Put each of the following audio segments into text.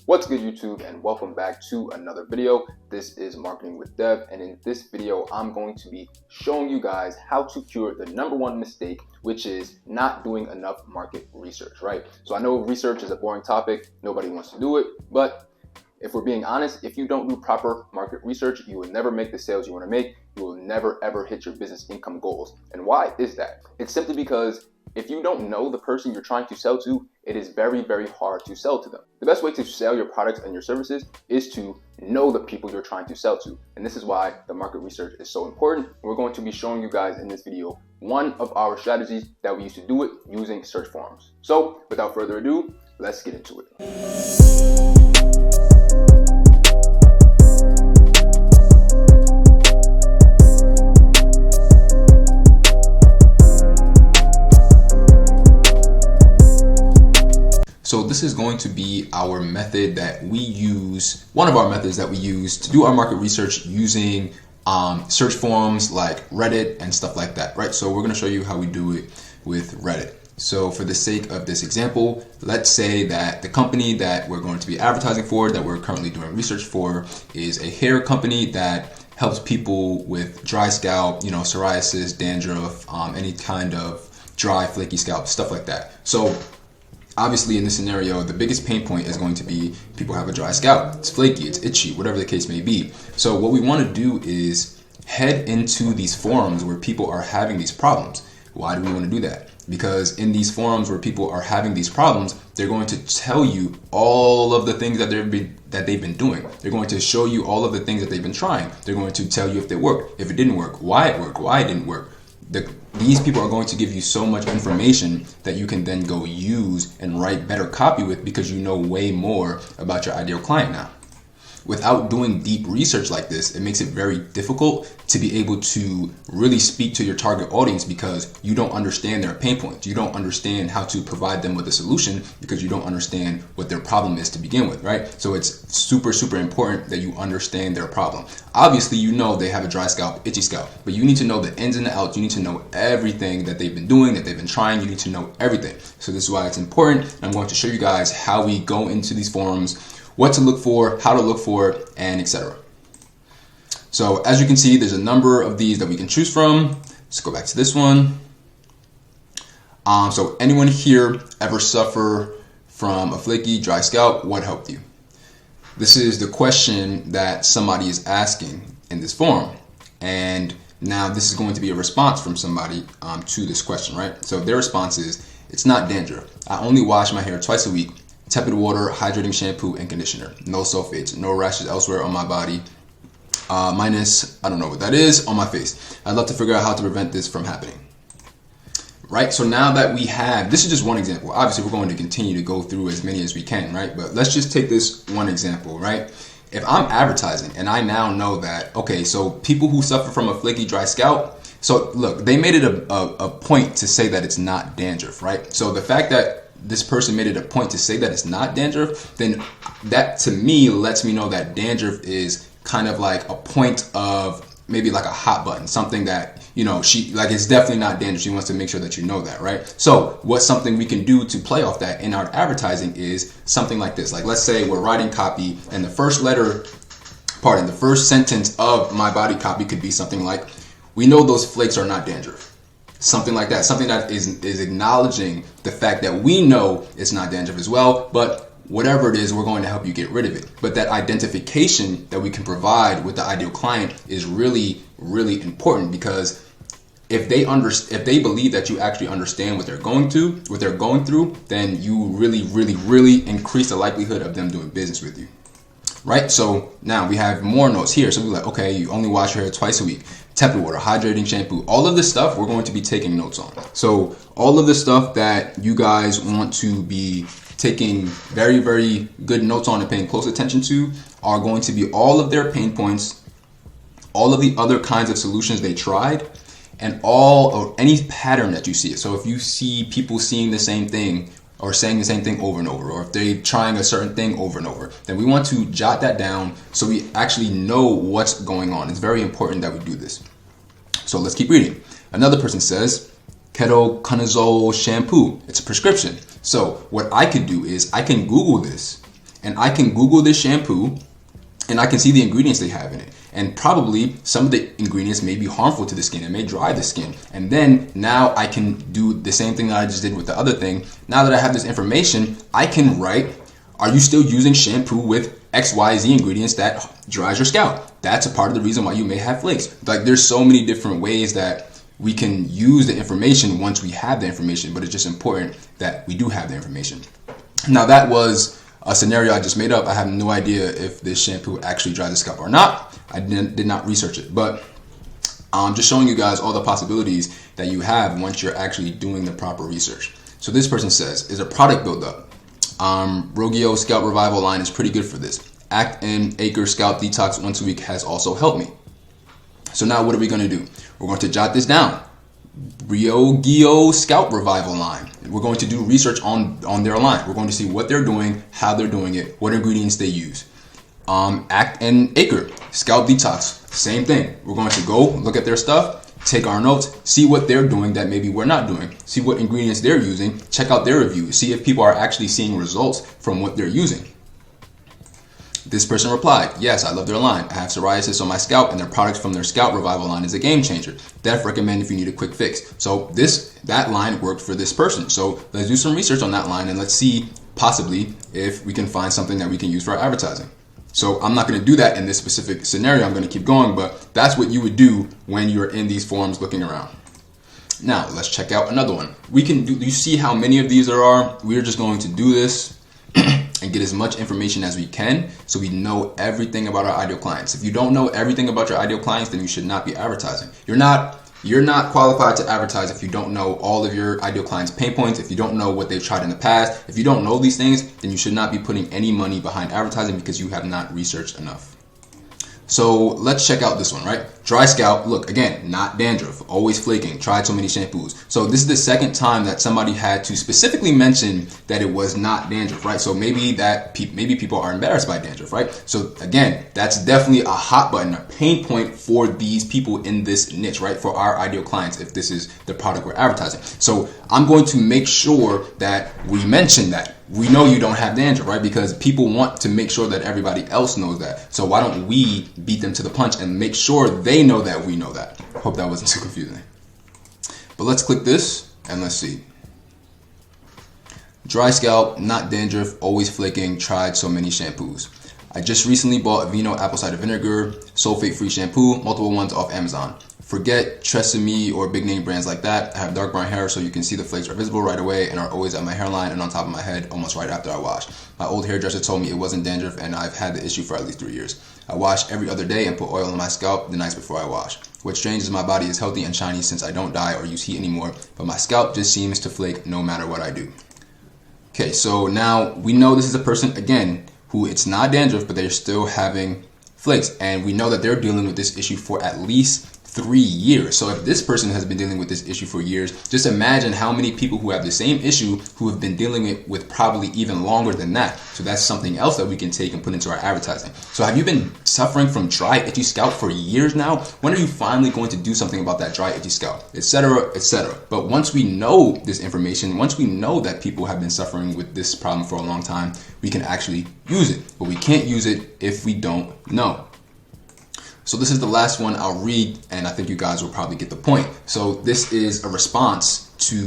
What's good, YouTube, and welcome back to another video. This is Marketing with Dev, and in this video I'm going to be showing you guys how to cure the number one mistake, which is not doing enough market research, right? So I know research is a boring topic, nobody wants to do it, but if we're being honest, if you don't do proper market research, you will never make the sales you want to make. You will never ever hit your business income goals. And why is that? It's simply because if you don't know the person you're trying to sell to, it is very, very hard to sell to them. The best way to sell your products and your services is to know the people you're trying to sell to. And this is why the market research is so important. We're going to be showing you guys in this video one of our strategies that we used to do it using search forums. So without further ado, let's get into it. So this is going to be our method that we use, one of our methods that we use to do our market research using search forums like Reddit and stuff like that, right? So we're going to show you how we do it with Reddit. So for the sake of this example, let's say that the company that we're going to be advertising for, that we're currently doing research for, is a hair company that helps people with dry scalp, psoriasis, dandruff, any kind of dry, flaky scalp, stuff like that. So obviously, in this scenario, the biggest pain point is going to be people have a dry scalp. It's flaky, it's itchy, whatever the case may be. So what we want to do is head into these forums where people are having these problems. Why do we want to do that? Because in these forums where people are having these problems, they're going to tell you all of the things that they've been doing. They're going to show you all of the things that they've been trying. They're going to tell you if they worked, if it didn't work, why it worked, why it didn't work. These people are going to give you so much information that you can then go use and write better copy with, because you know way more about your ideal client now. Without doing deep research like this, it makes it very difficult to be able to really speak to your target audience, because you don't understand their pain points. You don't understand how to provide them with a solution because you don't understand what their problem is to begin with, right? So it's super, super important that you understand their problem. Obviously, you know they have a dry scalp, itchy scalp, but you need to know the ins and the outs. You need to know everything that they've been doing, that they've been trying. You need to know everything. So this is why it's important. I'm going to show you guys how we go into these forums, what to look for, how to look for it, and etc. So as you can see, there's a number of these that we can choose from. Let's go back to this one. So anyone here ever suffer from a flaky, dry scalp? What helped you? This is the question that somebody is asking in this forum. And now this is going to be a response from somebody to this question, right? So their response is, it's not dandruff. I only wash my hair twice a week. Tepid water, hydrating shampoo, and conditioner. No sulfates, no rashes elsewhere on my body. Minus, I don't know what that is, on my face. I'd love to figure out how to prevent this from happening. Right, so now that we have, this is just one example. Obviously, we're going to continue to go through as many as we can, right? But let's just take this one example, right? If I'm advertising and I now know that, okay, so people who suffer from a flaky, dry scalp, so look, they made it a point to say that it's not dandruff, right? So the fact that this person made it a point to say that it's not dandruff, then that to me lets me know that dandruff is kind of like a point of maybe like a hot button, something that, she like, it's definitely not dandruff. She wants to make sure that you know that, right? So what's something we can do to play off that in our advertising is something like this. Like, let's say we're writing copy and the first the first sentence of my body copy could be something like, we know those flakes are not dandruff. Something like that, something that is acknowledging the fact that we know it's not dandruff as well, but whatever it is, we're going to help you get rid of it. But that identification that we can provide with the ideal client is really, really important, because if they believe that you actually understand what they're going through, then you really, really, really increase the likelihood of them doing business with you. Right? So now we have more notes here. So we're like, okay, you only wash your hair twice a week. Tepid water, hydrating shampoo, all of this stuff we're going to be taking notes on. So all of the stuff that you guys want to be taking very, very good notes on and paying close attention to are going to be all of their pain points, all of the other kinds of solutions they tried, and any pattern that you see. So if you see people seeing the same thing or saying the same thing over and over, or if they're trying a certain thing over and over, then we want to jot that down so we actually know what's going on. It's very important that we do this. So let's keep reading. Another person says, ketoconazole shampoo. It's a prescription. So what I could do is I can Google this and I can Google this shampoo and I can see the ingredients they have in it. And probably some of the ingredients may be harmful to the skin. It may dry the skin. And then now I can do the same thing that I just did with the other thing. Now that I have this information, I can write, are you still using shampoo with XYZ ingredients that dries your scalp? That's a part of the reason why you may have flakes. Like, there's so many different ways that we can use the information once we have the information, but it's just important that we do have the information. Now, that was a scenario I just made up. I have no idea if this shampoo actually dries the scalp or not. I did not research it, but I'm just showing you guys all the possibilities that you have once you're actually doing the proper research. So this person says, is a product buildup. Rogio Scalp Revival line is pretty good for this. Act and Acre Scalp Detox once a week has also helped me. So now what are we going to do? We're going to jot this down. Rogio Scalp Revival line. We're going to do research on their line. We're going to see what they're doing, how they're doing it, what ingredients they use. Act and Acre Scalp Detox, same thing. We're going to go look at their stuff, take our notes, see what they're doing that maybe we're not doing, see what ingredients they're using, check out their reviews, see if people are actually seeing results from what they're using. This person replied, yes, I love their line. I have psoriasis on my scalp and their products from their Scalp Revival line is a game changer. Def recommend if you need a quick fix. So that line worked for this person. So let's do some research on that line and let's see possibly if we can find something that we can use for our advertising. So I'm not going to do that in this specific scenario. I'm going to keep going, but that's what you would do when you're in these forums looking around. Now let's check out another one. You see how many of these there are? We're just going to do this and get as much information as we can so we know everything about our ideal clients. If you don't know everything about your ideal clients, then you should not be advertising. You're not qualified to advertise if you don't know all of your ideal clients' pain points, if you don't know what they've tried in the past. If you don't know these things, then you should not be putting any money behind advertising because you have not researched enough. So let's check out this one, right? Dry scalp, look, again, not dandruff, always flaking, tried so many shampoos. So this is the second time that somebody had to specifically mention that it was not dandruff, right? So maybe people are embarrassed by dandruff, right? So again, that's definitely a hot button, a pain point for these people in this niche, right? For our ideal clients, if this is the product we're advertising. So I'm going to make sure that we mention that. We know you don't have dandruff, right? Because people want to make sure that everybody else knows that. So why don't we beat them to the punch and make sure they know that we know that? Hope that wasn't too confusing. But let's click this and let's see. Dry scalp, not dandruff, always flaking, tried so many shampoos. I just recently bought Vino apple cider vinegar, sulfate-free shampoo, multiple ones off Amazon. Forget Tresemme or big name brands like that. I have dark brown hair, so you can see the flakes are visible right away and are always at my hairline and on top of my head almost right after I wash. My old hairdresser told me it wasn't dandruff and I've had the issue for at least 3 years. I wash every other day and put oil on my scalp the nights before I wash. What's strange is my body is healthy and shiny since I don't dye or use heat anymore, but my scalp just seems to flake no matter what I do. Okay, so now we know this is a person, again, who it's not dandruff, but they're still having flakes. And we know that they're dealing with this issue for at least 3 years. So if this person has been dealing with this issue for years, just imagine how many people who have the same issue who have been dealing with probably even longer than that. So that's something else that we can take and put into our advertising. So have you been suffering from dry, itchy scalp for years now? When are you finally going to do something about that dry, itchy scalp, etc., etc.? But once we know this information, once we know that people have been suffering with this problem for a long time, we can actually use it. But we can't use it if we don't know. So this is the last one I'll read, and I think you guys will probably get the point. So this is a response to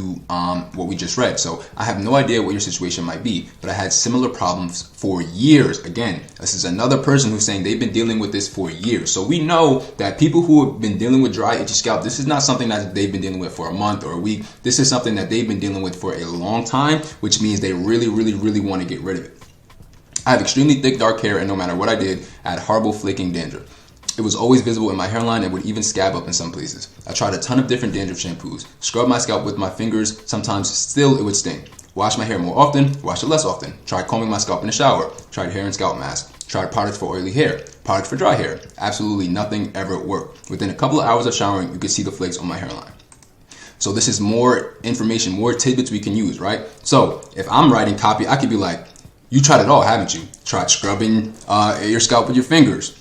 what we just read. So I have no idea what your situation might be, but I had similar problems for years. Again, this is another person who's saying they've been dealing with this for years. So we know that people who have been dealing with dry, itchy scalp, this is not something that they've been dealing with for a month or a week. This is something that they've been dealing with for a long time, which means they really, really, really want to get rid of it. I have extremely thick, dark hair, and no matter what I did, I had horrible flaking dandruff. It was always visible in my hairline and would even scab up in some places. I tried a ton of different dandruff shampoos, scrubbed my scalp with my fingers, sometimes still it would sting. Washed my hair more often, washed it less often. Tried combing my scalp in the shower, tried hair and scalp mask, tried products for oily hair, products for dry hair. Absolutely nothing ever worked. Within a couple of hours of showering, you could see the flakes on my hairline. So this is more information, more tidbits we can use, right? So if I'm writing copy, I could be like, you tried it all, haven't you? Tried scrubbing your scalp with your fingers.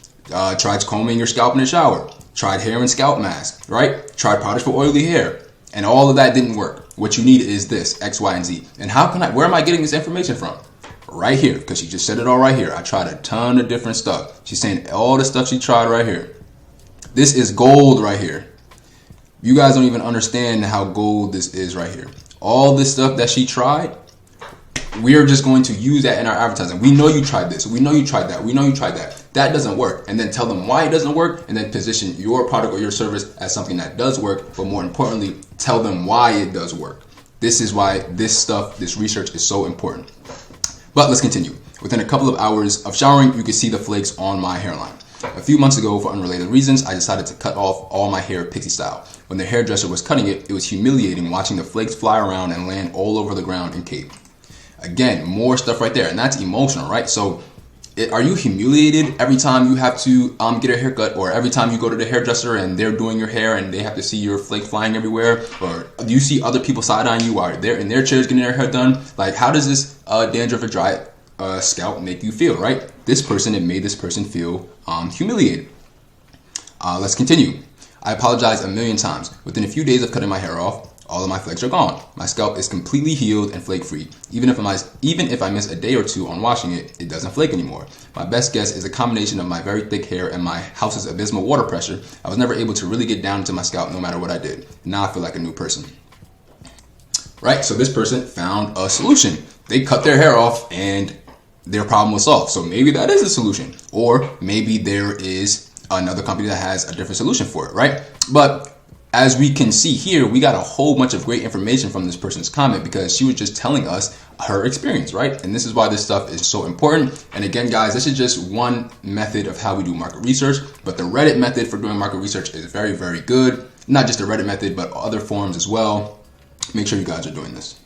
Tried combing your scalp in the shower, tried hair and scalp mask, right? Tried products for oily hair, and all of that didn't work. What you need is this, X, Y, and Z. And where am I getting this information from? right here, because she just said it all right here. I tried a ton of different stuff. She's saying all the stuff she tried right here. This is gold right here. You guys don't even understand how gold this is right here. All this stuff that she tried, we're just going to use that in our advertising. We know you tried this. We know you tried that. We know you tried that. That doesn't work. And then tell them why it doesn't work, and then position your product or your service as something that does work. But more importantly, tell them why it does work. This is why this stuff, this research is so important. But let's continue. Within a couple of hours of showering, you can see the flakes on my hairline. A few months ago, for unrelated reasons, I decided to cut off all my hair pixie style. When the hairdresser was cutting it, it was humiliating watching the flakes fly around and land all over the ground and cape. Again, more stuff right there, and that's emotional, right? So are you humiliated every time you have to get a haircut, or every time you go to the hairdresser and they're doing your hair and they have to see your flake flying everywhere? Or do you see other people side-eyeing you while they're in their chairs getting their hair done? Like, how does this dandruff or dry scalp make you feel, right? It made this person feel humiliated. Let's continue. I apologized a million times. Within a few days of cutting my hair off, all of my flakes are gone. My scalp is completely healed and flake-free. Even if I miss a day or two on washing it, it doesn't flake anymore. My best guess is a combination of my very thick hair and my house's abysmal water pressure. I was never able to really get down into my scalp no matter what I did. Now I feel like a new person. Right? So this person found a solution. They cut their hair off and their problem was solved. So maybe that is a solution. Or maybe there is another company that has a different solution for it, right? But as we can see here, we got a whole bunch of great information from this person's comment because she was just telling us her experience, right? And this is why this stuff is so important. And again, guys, this is just one method of how we do market research, but the Reddit method for doing market research is very, very good. Not just the Reddit method, but other forums as well. Make sure you guys are doing this.